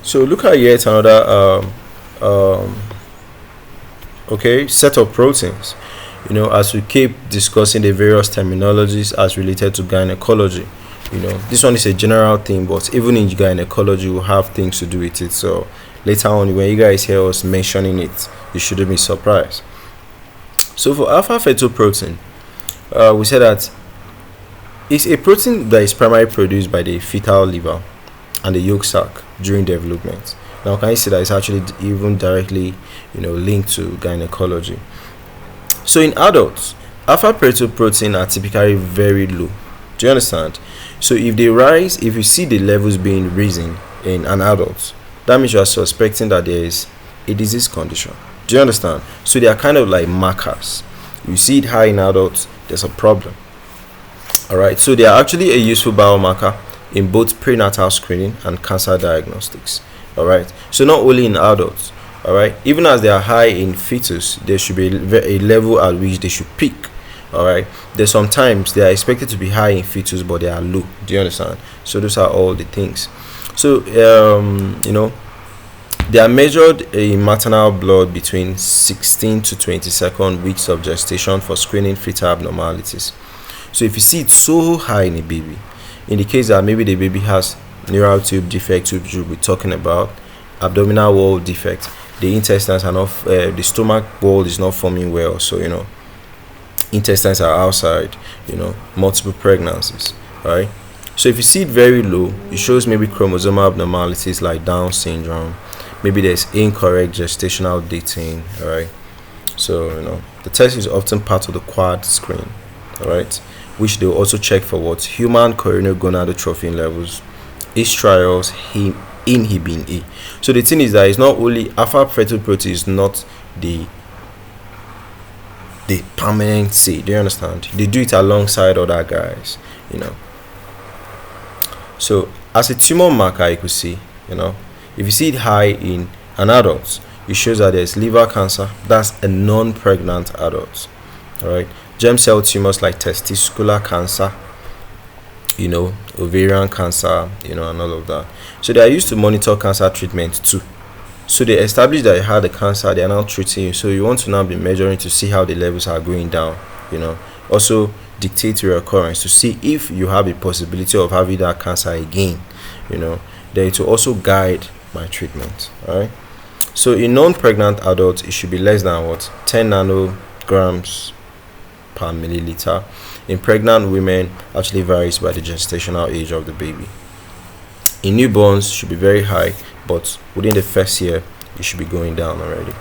So look at yet another set of proteins. As we keep discussing the various terminologies as related to gynecology, this one is a general thing, but even in gynecology we'll have things to do with it. So later on, when you guys hear us mentioning it, you shouldn't be surprised. So for alpha-fetoprotein, we said that it's a protein that is primarily produced by the fetal liver and the yolk sac during development. Now, can you see that it's actually even directly, linked to gynecology? So in adults, alpha-fetoprotein are typically very low. Do you understand? So if they rise, if you see the levels being risen in an adult, that means you are suspecting that there is a disease condition. Do you understand? So they are kind of like markers. You see it high in adults, there's a problem. Alright, so they are actually a useful biomarker in both prenatal screening and cancer diagnostics. Alright, so not only in adults, alright, even as they are high in fetus, there should be a level at which they should peak. Alright, there's sometimes they are expected to be high in fetus, but they are low. Do you understand? So those are all the things. So they are measured in maternal blood between 16 to 22nd weeks of gestation for screening fetal abnormalities. So if you see it so high in a baby, indicates that maybe the baby has neural tube defects, which we'll be talking about, abdominal wall defect, the intestines are not, the stomach wall is not forming well, so intestines are outside, multiple pregnancies. Right? So if you see it very low, it shows maybe chromosomal abnormalities like Down syndrome. Maybe there's incorrect gestational dating. All right. So the test is often part of the quad screen. All right, which they will also check for what human coronary gonadotrophin levels, estriol, inhibin A. So the thing is that it's not only alpha-fetoprotein is not the permanent C. Do you understand? They do it alongside other guys. So as a tumor marker, you could see, if you see it high in an adult, it shows that there's liver cancer. That's a non-pregnant adult. All right, germ cell tumors like testicular cancer, ovarian cancer, and all of that. So they are used to monitor cancer treatment too. So they establish that you had the cancer, they are now treating you. So you want to now be measuring to see how the levels are going down. Also dictate your occurrence to see if you have a possibility of having that cancer again. Then it will also guide my treatment. All right. So in non-pregnant adults, it should be less than 10 nanograms per milliliter. In pregnant women, actually varies by the gestational age of the baby. In newborns, should be very high, but within the first year, it should be going down already.